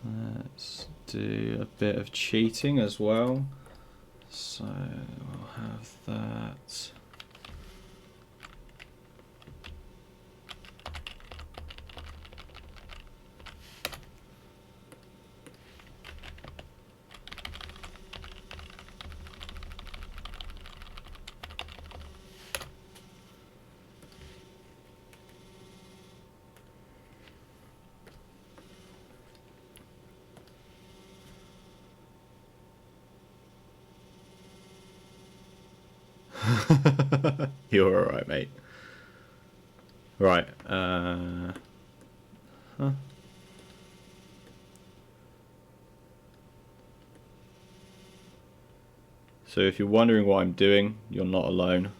Let's do a bit of cheating as well. So we'll have that. You're alright, mate. Right. Huh. So if you're wondering what I'm doing, you're not alone.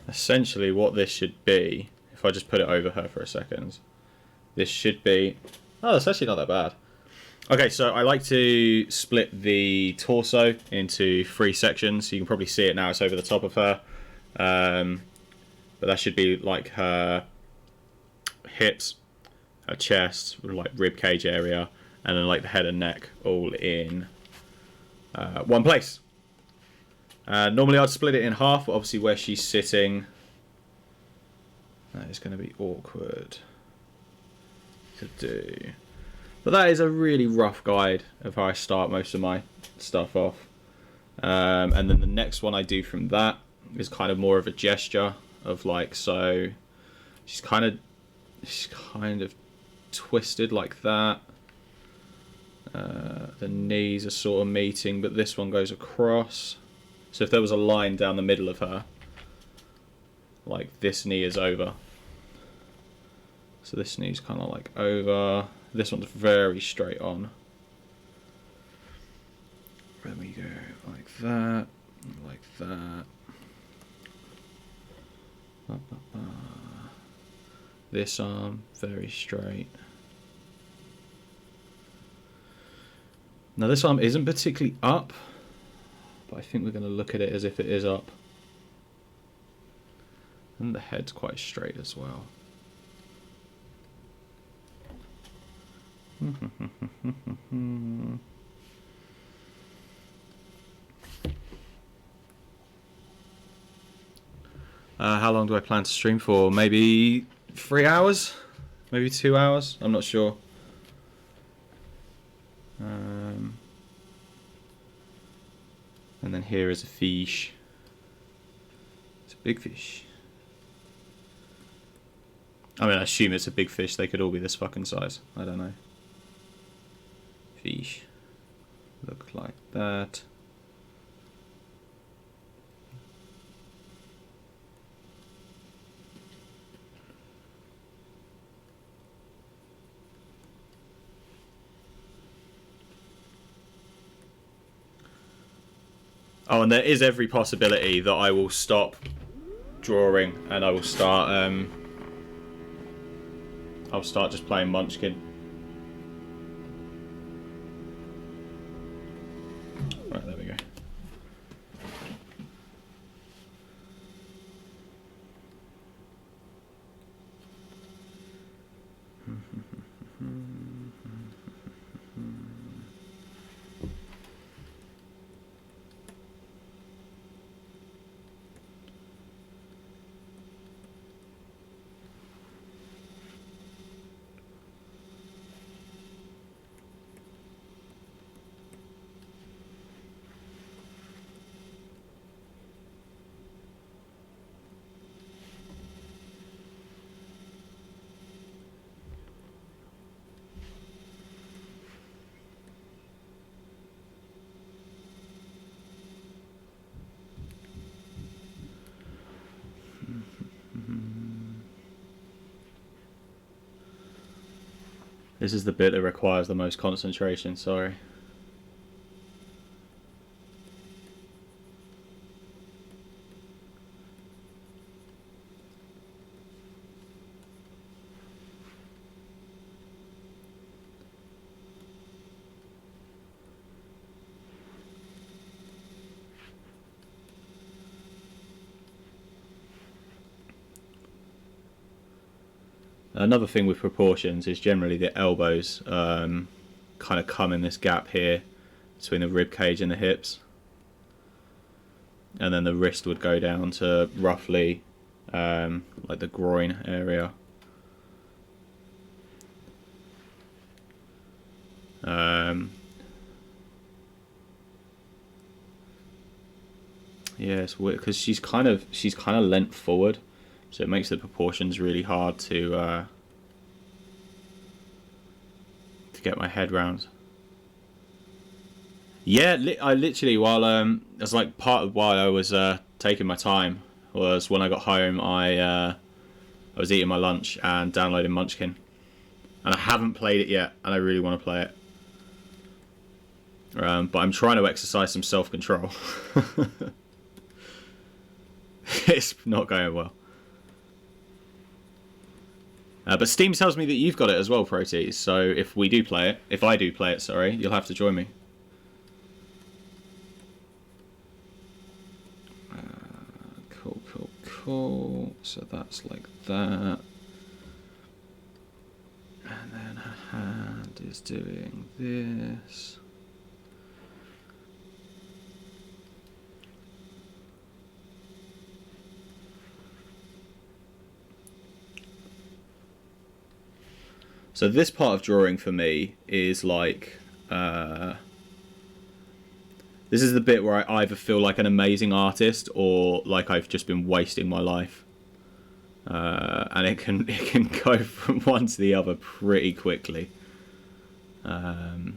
Essentially what this should be, if I just put it over her for a second, this should be... Oh, that's actually not that bad. Okay, so I like to split the torso into 3 sections. You can probably see it now, it's over the top of her. But that should be like her hips, her chest, like rib cage area, and then like the head and neck all in one place. Normally I'd split it in half, but obviously where she's sitting, that is going to be awkward to do. But that is a really rough guide of how I start most of my stuff off. And then the next one I do from that is kind of more of a gesture of like, so she's kind of twisted like that. The knees are sort of meeting, but this one goes across. So if there was a line down the middle of her, like this knee is over. So this knee's kind of like over. This one's very straight on. Then we go like that, like that. This arm, very straight. Now this arm isn't particularly up, but I think we're going to look at it as if it is up. And the head's quite straight as well. How long do I plan to stream for? Maybe 3 hours? Maybe 2 hours? I'm not sure. And then here is a fish. It's a big fish. I mean, I assume it's a big fish. They could all be this fucking size. I don't know. Fish. Look like that. Oh, and there is every possibility that I will stop drawing and I will start I'll start just playing Munchkin. Right, there we go. This is the bit that requires the most concentration, sorry. Another thing with proportions is generally the elbows kind of come in this gap here between the rib cage and the hips, and then the wrist would go down to roughly like the groin area. Yeah, it's weird because she's kind of leant forward, so it makes the proportions really hard to get my head round. Yeah, I literally, while it's like part of why I was taking my time was when I got home, I was eating my lunch and downloading Munchkin, and I haven't played it yet, and I really want to play it. But I'm trying to exercise some self-control. It's not going well. But Steam tells me that you've got it as well, Protease. So if I do play it, sorry, you'll have to join me. Cool. So that's like that. And then her hand is doing this. So this part of drawing for me is like, this is the bit where I either feel like an amazing artist or like I've just been wasting my life. And it can go from one to the other pretty quickly. As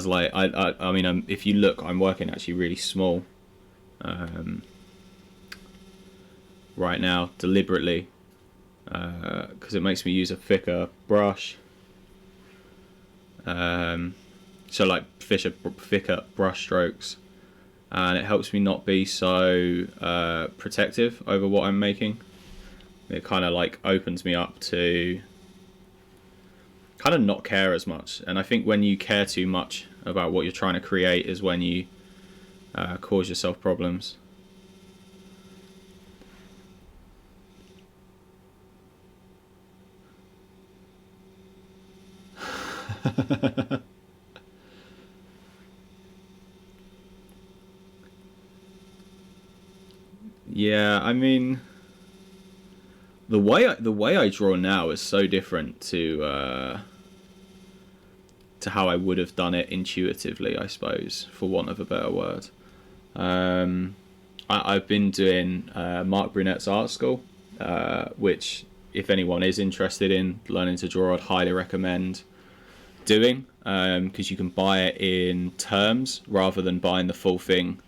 like I mean, if you look, I'm working actually really small right now deliberately. Because it makes me use a thicker brush, so like thicker brush strokes, and it helps me not be so protective over what I'm making. It kind of like opens me up to kind of not care as much, and I think when you care too much about what you're trying to create is when you cause yourself problems. Yeah, I mean, the way I draw now is so different to how I would have done it intuitively, I suppose, for want of a better word. I've been doing Mark Brunett's art school, which, if anyone is interested in learning to draw, I'd highly recommend doing, because you can buy it in terms rather than buying the full thing,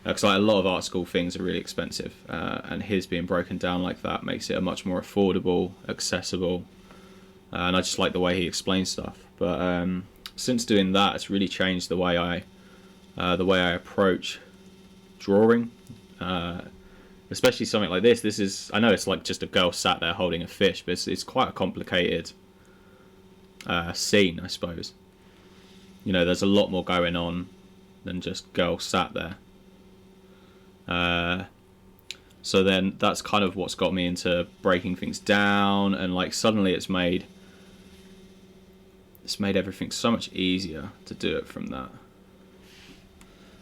because like a lot of art school things are really expensive, and his being broken down like that makes it a much more affordable, accessible, and I just like the way he explains stuff. But since doing that, it's really changed the way I approach drawing, especially something like this. This is, I know it's like just a girl sat there holding a fish, but it's quite a complicated scene, I suppose. You know, there's a lot more going on than just girl sat there. So then that's kind of what's got me into breaking things down, and like suddenly it's made everything so much easier to do it from that.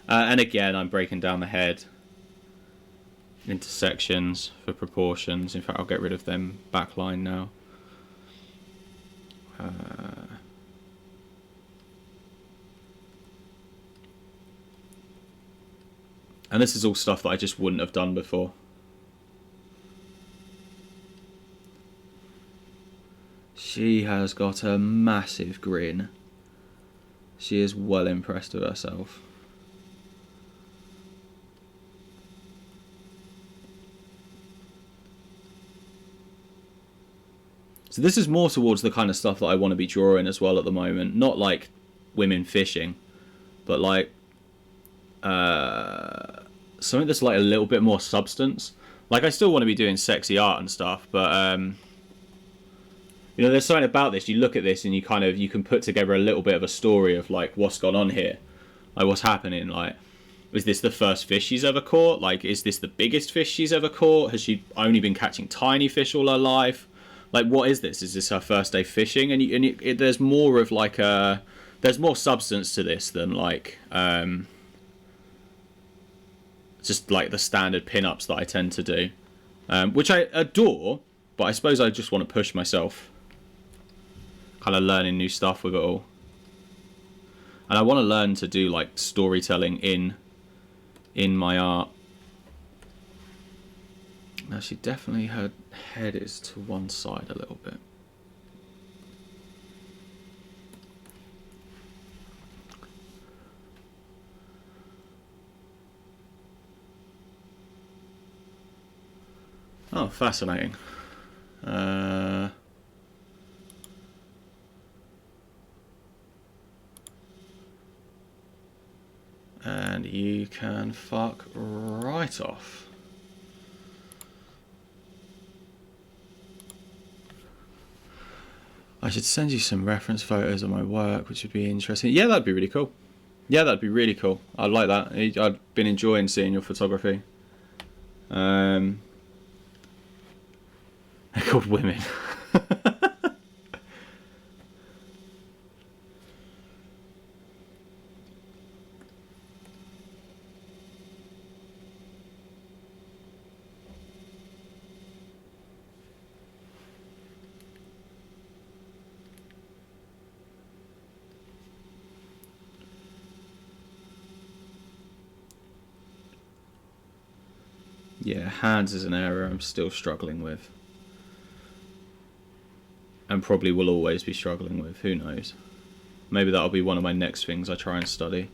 And again, I'm breaking down the head into sections for proportions. In fact, I'll get rid of them backline now. And this is all stuff that I just wouldn't have done before. She has got a massive grin. She is well impressed with herself. So this is more towards the kind of stuff that I want to be drawing as well at the moment. Not like women fishing, but like something that's like a little bit more substance. Like, I still want to be doing sexy art and stuff, but you know, there's something about this. You look at this and you can put together a little bit of a story of like what's gone on here, like what's happening. Like, Is this the first fish she's ever caught? Like, is this the biggest fish she's ever caught? Has she only been catching tiny fish all her life? Like, what is this? Is this her first day fishing? And there's more of like there's more substance to this than like just like the standard pin-ups that I tend to do, which I adore. But I suppose I just want to push myself, kind of learning new stuff with it all. And I want to learn to do like storytelling in my art. Now she definitely, her head is to one side a little bit. Oh, fascinating. And you can fuck right off. I should send you some reference photos of my work, which would be interesting. Yeah, that'd be really cool. Yeah, that'd be really cool. I'd like that. I've been enjoying seeing your photography. They're called women. Yeah, hands is an area I'm still struggling with. And probably will always be struggling with. Who knows? Maybe that'll be one of my next things I try and study.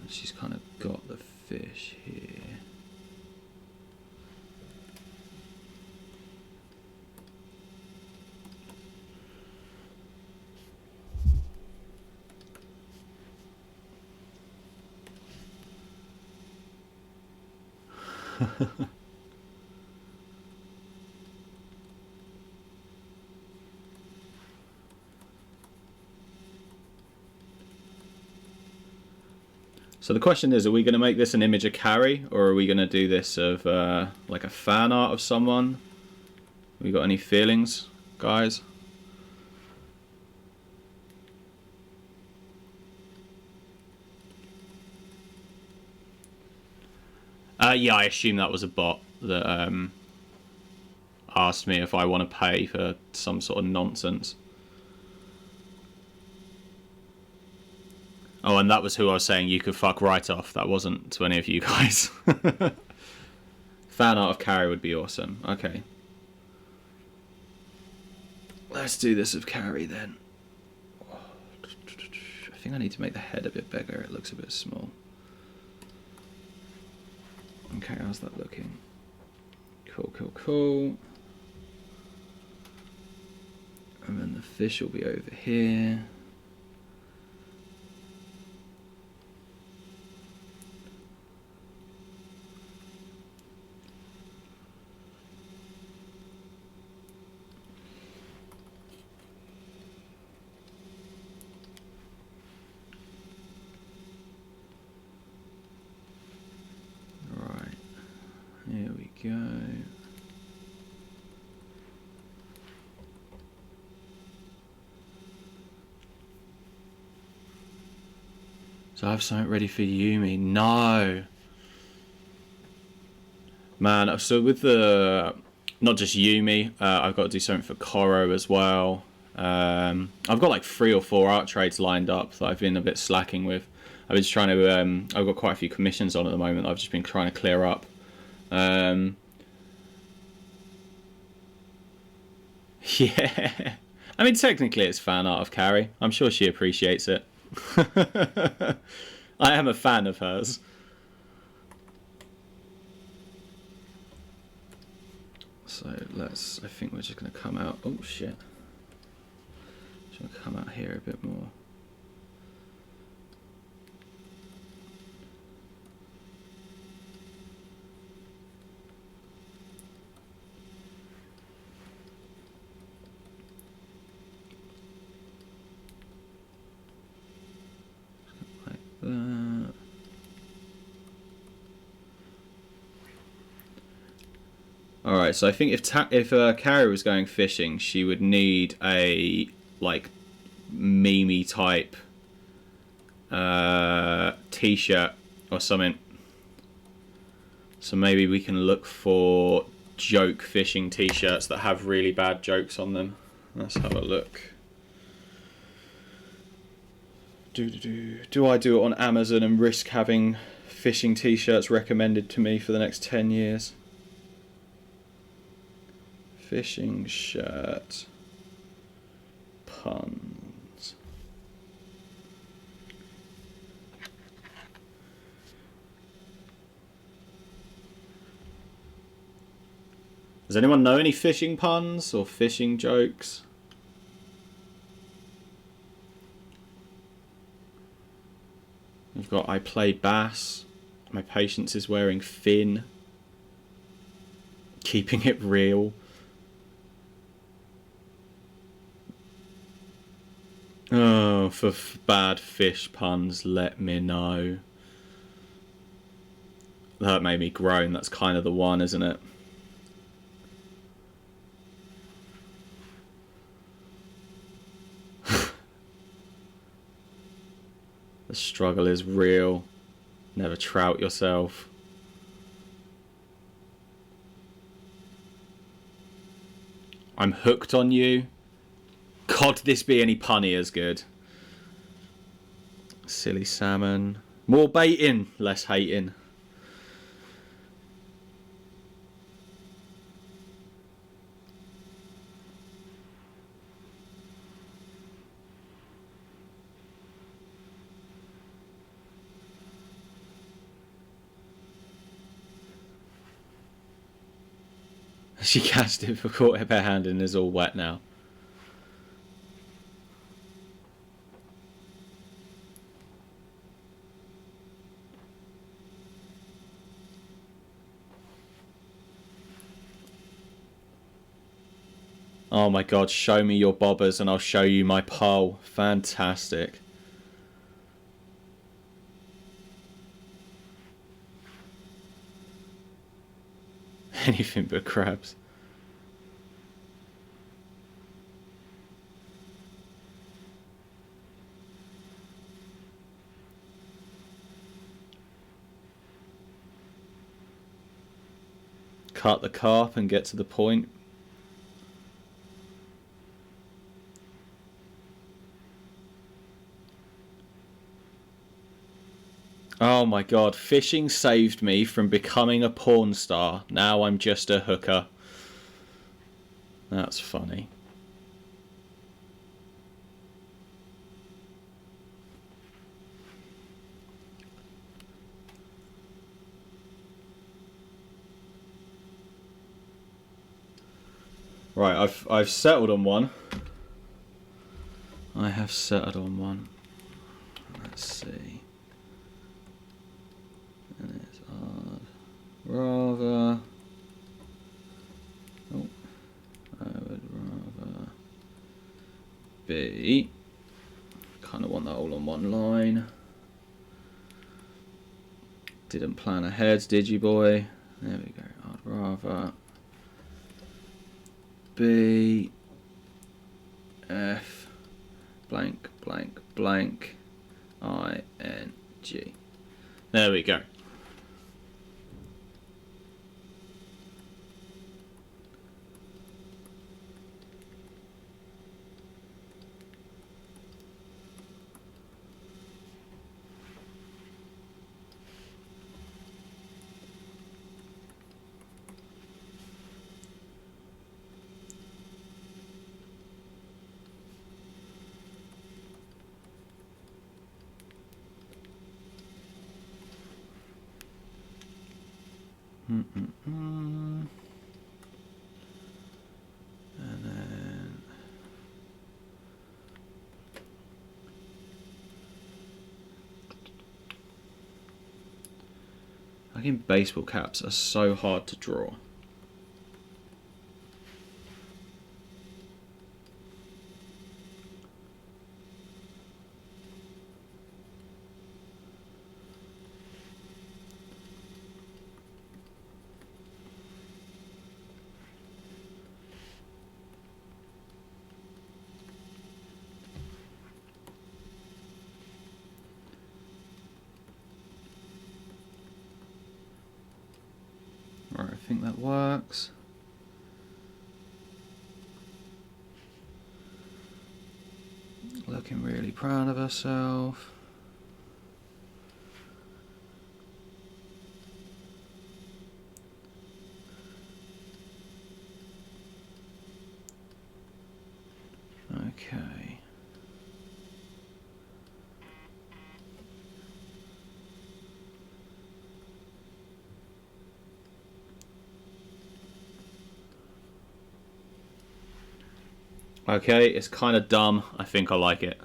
She's kind of got the fish here. So the question is, are we going to make this an image of Carrie, or are we going to do this of like a fan art of someone? We got any feelings, guys? Yeah, I assume that was a bot that asked me if I want to pay for some sort of nonsense. Oh, and that was who I was saying you could fuck right off. That wasn't to any of you guys. Fan art of Carrie would be awesome. Okay. Let's do this of Carrie then. I think I need to make the head a bit bigger. It looks a bit small. Okay, how's that looking? Cool, cool, cool. And then the fish will be over here. Here we go. So I have something ready for Yumi. No. Man, so with the... Not just Yumi, I've got to do something for Koro as well. I've got like 3 or 4 art trades lined up that I've been a bit slacking with. I've been just trying to... I've got quite a few commissions on at the moment that I've just been trying to clear up. Yeah. I mean, technically it's fan art of Carrie. I'm sure she appreciates it. I am a fan of hers. So let's, I think we're just going to come out. Oh shit. Just going to come out here a bit more. All right, so I think if Carrie was going fishing, she would need a like meme type t-shirt or something. So maybe we can look for joke fishing t-shirts that have really bad jokes on them. Let's have a look. Do I do it on Amazon and risk having fishing t-shirts recommended to me for the next 10 years? Fishing shirt puns. Does anyone know any fishing puns or fishing jokes? We've got I play bass. My patience is wearing fin. Keeping it real. Oh, for bad fish puns, let me know. That made me groan. That's kind of the one, isn't it? The struggle is real. Never trout yourself. I'm hooked on you. Could this be any punny as good? Silly salmon. More baiting, less hating. She cast it for caught it bare-handed and is all wet now. Oh my god, show me your bobbers and I'll show you my pole. Fantastic. Anything but crabs. Cut the carp and get to the point. Oh my god, fishing saved me from becoming a porn star. Now I'm just a hooker. That's funny. Right, I've settled on one. I have settled on one. Let's see. And it's hard. Rather. Oh, I would rather be. Kind of want that all on one line. Didn't plan ahead, did you, boy? There we go. I'd rather be F blank blank blank ING. There we go. And then fucking baseball caps are so hard to draw. think that works. Looking really proud of herself. Okay. Okay, it's kind of dumb. I think I like it.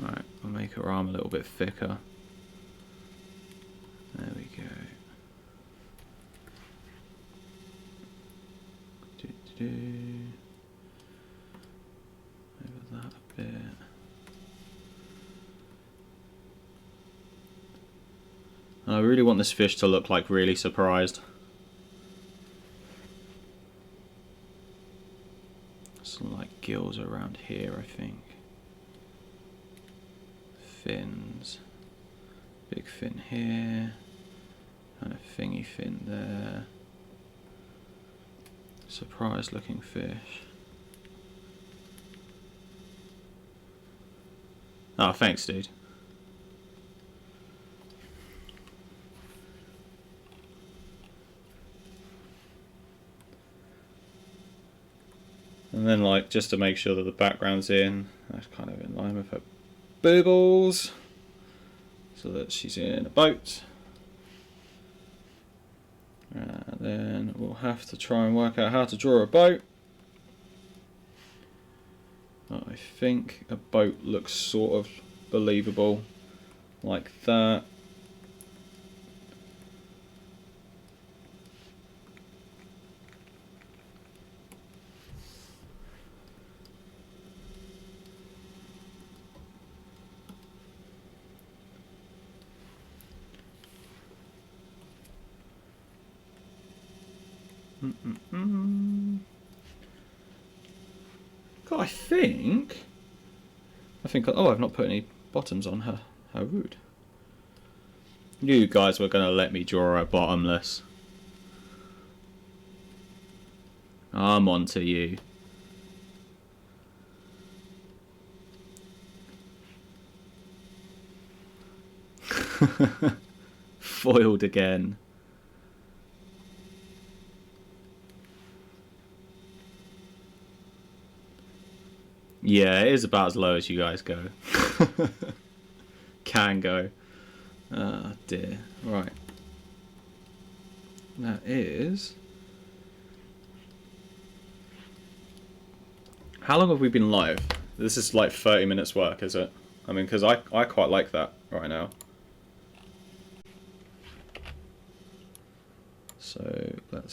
Alright, I'll make her arm a little bit thicker. There we go. Over that a bit. And I really want this fish to look like really surprised. Some like gills around here, I think. Fins. Big fin here. And a thingy fin there. Surprised looking fish. Oh, thanks, dude. And then, like, just to make sure that the background's in, that's kind of in line with her boobles, so that she's in a boat. And then we'll have to try and work out how to draw a boat. I think a boat looks sort of believable, like that. God, I think. Oh, I've not put any bottoms on her. How rude. You guys were gonna let me draw her bottomless. I'm on to you. Foiled again. Yeah, it is about as low as you guys go. Can go. Oh dear. Right. That is... How long have we been live? This is like 30 minutes work, is it? I mean, because I quite like that right now. So, let's